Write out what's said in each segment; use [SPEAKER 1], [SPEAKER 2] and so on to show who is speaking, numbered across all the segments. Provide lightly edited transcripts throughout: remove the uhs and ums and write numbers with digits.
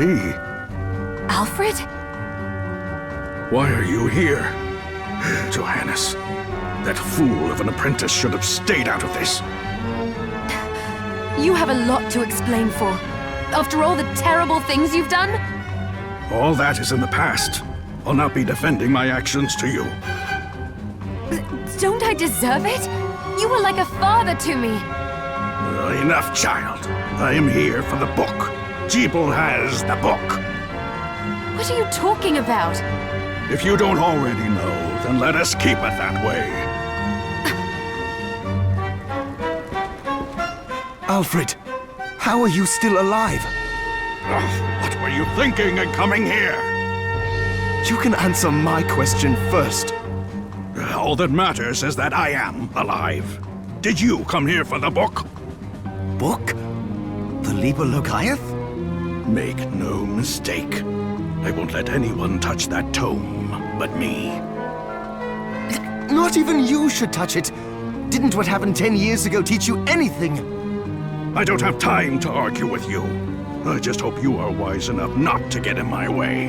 [SPEAKER 1] be?
[SPEAKER 2] Alfred?
[SPEAKER 1] Why are you here? Johannes, that fool of an apprentice should have stayed out of this.
[SPEAKER 2] You have a lot to explain for. After all the terrible things you've done?
[SPEAKER 1] All that is in the past. I'll not be defending my actions to you.
[SPEAKER 2] Don't I deserve it? You were like a father to me.
[SPEAKER 1] Enough, child. I am here for the book. Gebel has the book.
[SPEAKER 2] What are you talking about?
[SPEAKER 1] If you don't already know, then let us keep it that way.
[SPEAKER 3] Alfred, how are you still alive?
[SPEAKER 1] What were you thinking in coming here?
[SPEAKER 3] You can answer my question first.
[SPEAKER 1] All that matters is that I am alive. Did you come here for the book?
[SPEAKER 3] Book? The Liber Logaeth?
[SPEAKER 1] Make no mistake. I won't let anyone touch that tome but me.
[SPEAKER 3] Not even you should touch it. Didn't what happened 10 years ago teach you anything?
[SPEAKER 1] I don't have time to argue with you. I just hope you are wise enough not to get in my way.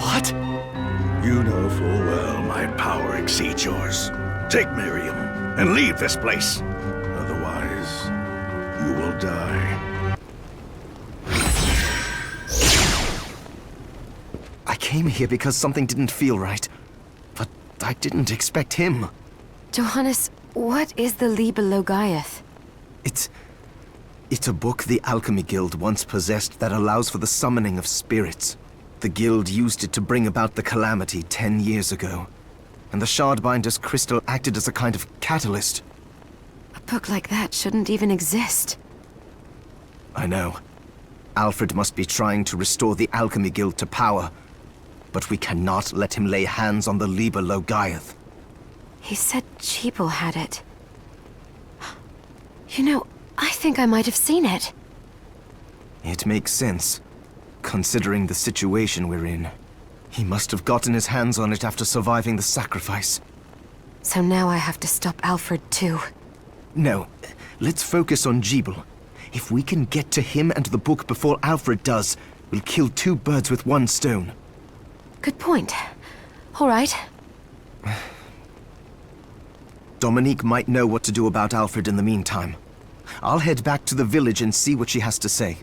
[SPEAKER 3] What?
[SPEAKER 1] You know full well my power exceeds yours. Take Miriam and leave this place. Otherwise, you will die.
[SPEAKER 3] came here because something didn't feel right. But I didn't expect him.
[SPEAKER 2] Johannes, what is the Liber Logaeth?
[SPEAKER 3] It's a book the Alchemy Guild once possessed that allows for the summoning of spirits. The Guild used it to bring about the calamity 10 years ago. And the Shardbinder's crystal acted as a kind of catalyst.
[SPEAKER 2] A book like that shouldn't even exist.
[SPEAKER 3] I know. Alfred must be trying to restore the Alchemy Guild to power. But we cannot let him lay hands on the Liber Logaeth.
[SPEAKER 2] He said Gebel had it. You know, I think I might have seen it.
[SPEAKER 3] It makes sense, considering the situation we're in. He must have gotten his hands on it after surviving the sacrifice.
[SPEAKER 2] So now I have to stop Alfred too.
[SPEAKER 3] No, let's focus on Gebel. If we can get to him and the book before Alfred does, we'll kill two birds with one stone.
[SPEAKER 2] Good point. All right.
[SPEAKER 3] Dominique might know what to do about Alfred in the meantime. I'll head back to the village and see what she has to say.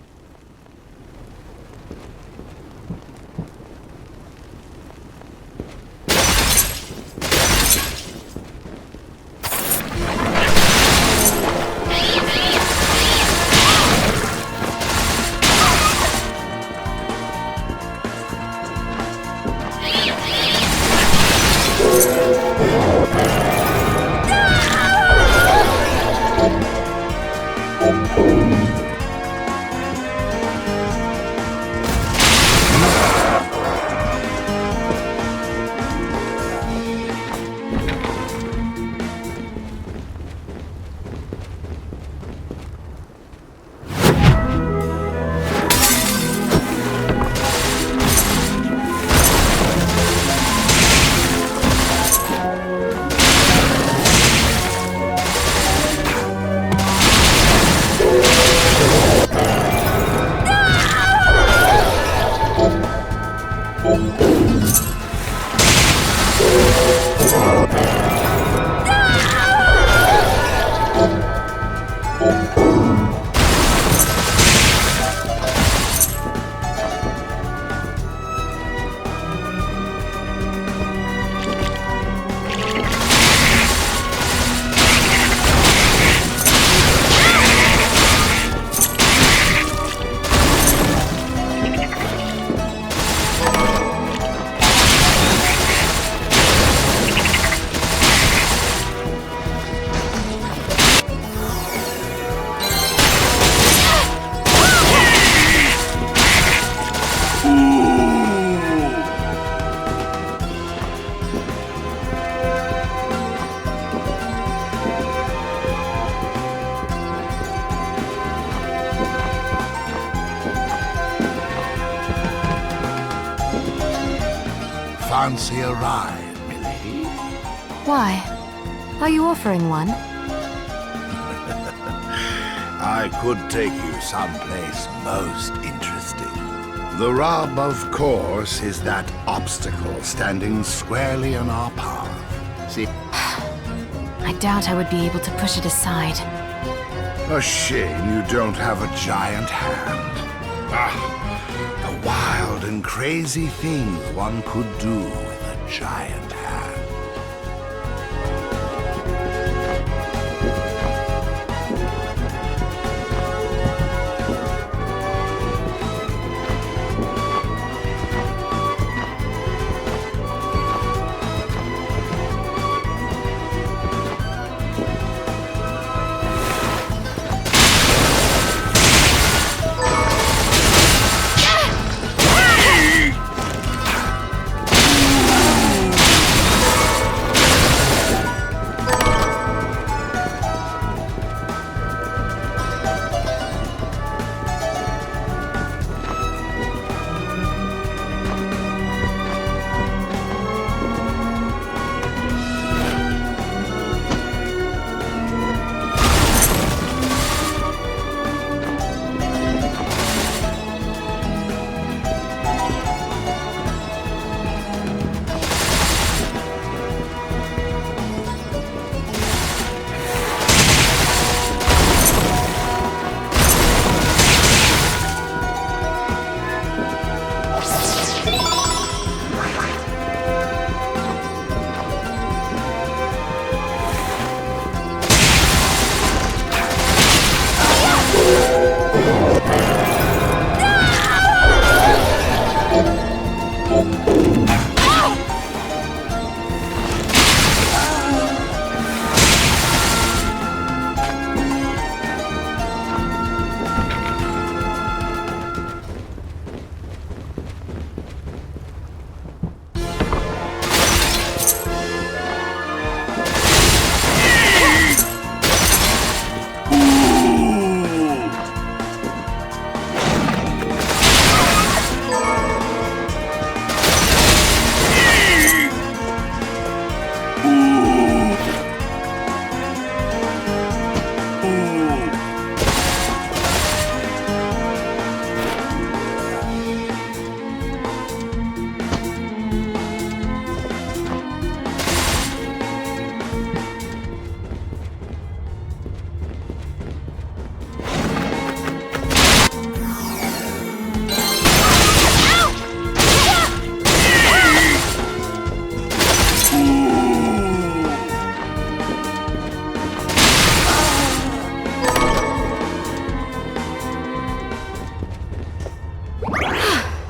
[SPEAKER 4] Fancy a ride, Millie?
[SPEAKER 2] Why? Are you offering one?
[SPEAKER 4] I could take you someplace most interesting. The rub, of course, is that obstacle standing squarely in our path. See?
[SPEAKER 2] I doubt I would be able to push it aside.
[SPEAKER 4] A shame you don't have a giant hand. The wild and crazy things one could do with a giant hand.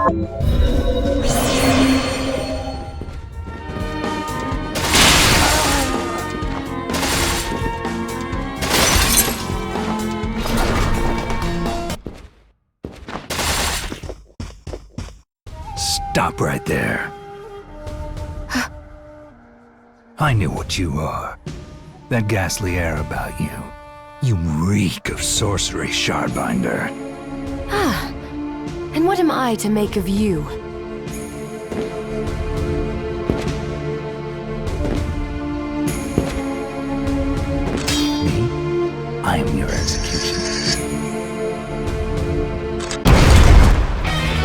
[SPEAKER 5] Stop right there. I knew what you are. That ghastly air about you. You reek of sorcery, Shardbinder.
[SPEAKER 2] Ah, and what am I to make of you?
[SPEAKER 5] Me? I am your executioner.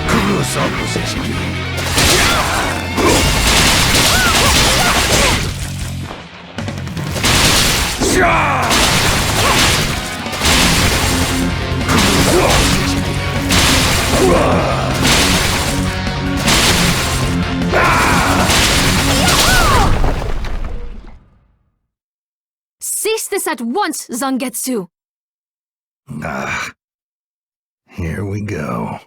[SPEAKER 5] Crucial position.
[SPEAKER 2] Cease this at once, Zangetso!
[SPEAKER 5] Here we go.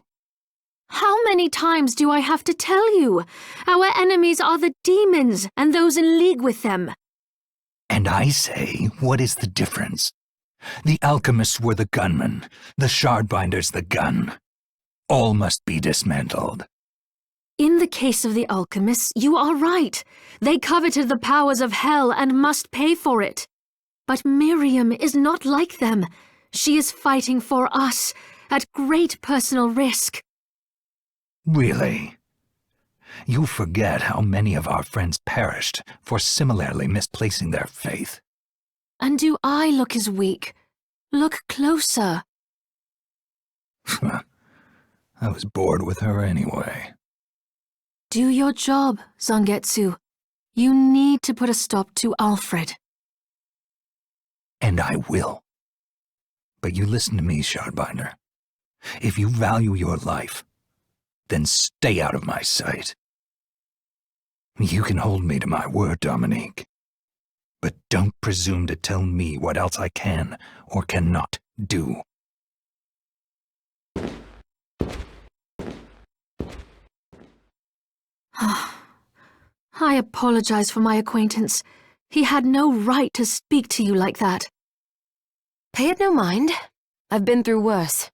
[SPEAKER 2] How many times do I have to tell you? Our enemies are the demons and those in league with them.
[SPEAKER 5] And I say, what is the difference? The alchemists were the gunmen, the Shardbinders the gun. All must be dismantled.
[SPEAKER 2] In the case of the alchemists, you are right. They coveted the powers of hell and must pay for it. But Miriam is not like them. She is fighting for us, at great personal risk.
[SPEAKER 5] Really? You forget how many of our friends perished for similarly misplacing their faith.
[SPEAKER 2] And do I look as weak? Look closer.
[SPEAKER 5] I was bored with her anyway.
[SPEAKER 2] Do your job, Zangetso. You need to put a stop to Alfred.
[SPEAKER 5] And I will. But you listen to me, Shardbinder. If you value your life, then stay out of my sight. You can hold me to my word, Dominique. But don't presume to tell me what else I can or cannot do.
[SPEAKER 2] I apologize for my acquaintance. He had no right to speak to you like that.
[SPEAKER 6] Pay it no mind. I've been through worse.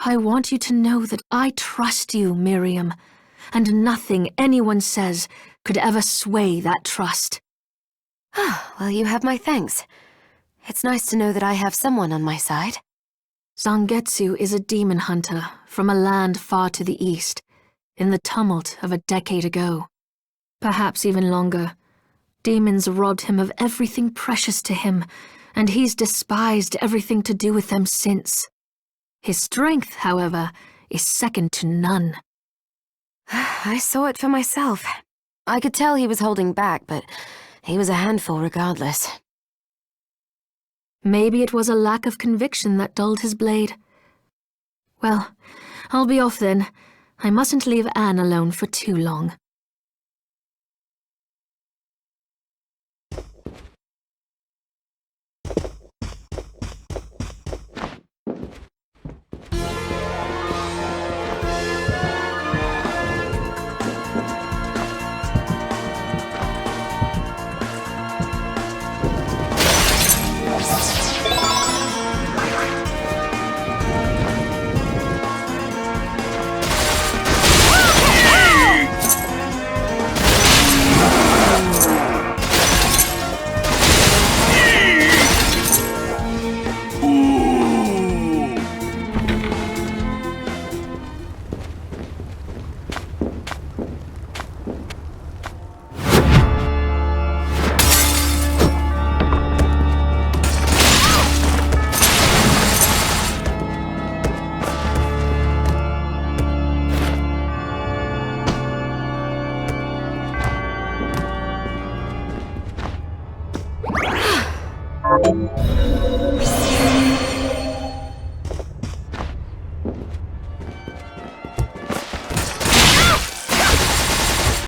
[SPEAKER 2] I want you to know that I trust you, Miriam, and nothing anyone says could ever sway that trust.
[SPEAKER 6] Well, you have my thanks. It's nice to know that I have someone on my side.
[SPEAKER 2] Zangetso is a demon hunter from a land far to the east, in the tumult of a decade ago. Perhaps even longer. Demons robbed him of everything precious to him, and he's despised everything to do with them since. His strength, however, is second to none.
[SPEAKER 6] I saw it for myself. I could tell he was holding back, but he was a handful regardless.
[SPEAKER 2] Maybe it was a lack of conviction that dulled his blade. Well, I'll be off then. I mustn't leave Anne alone for too long.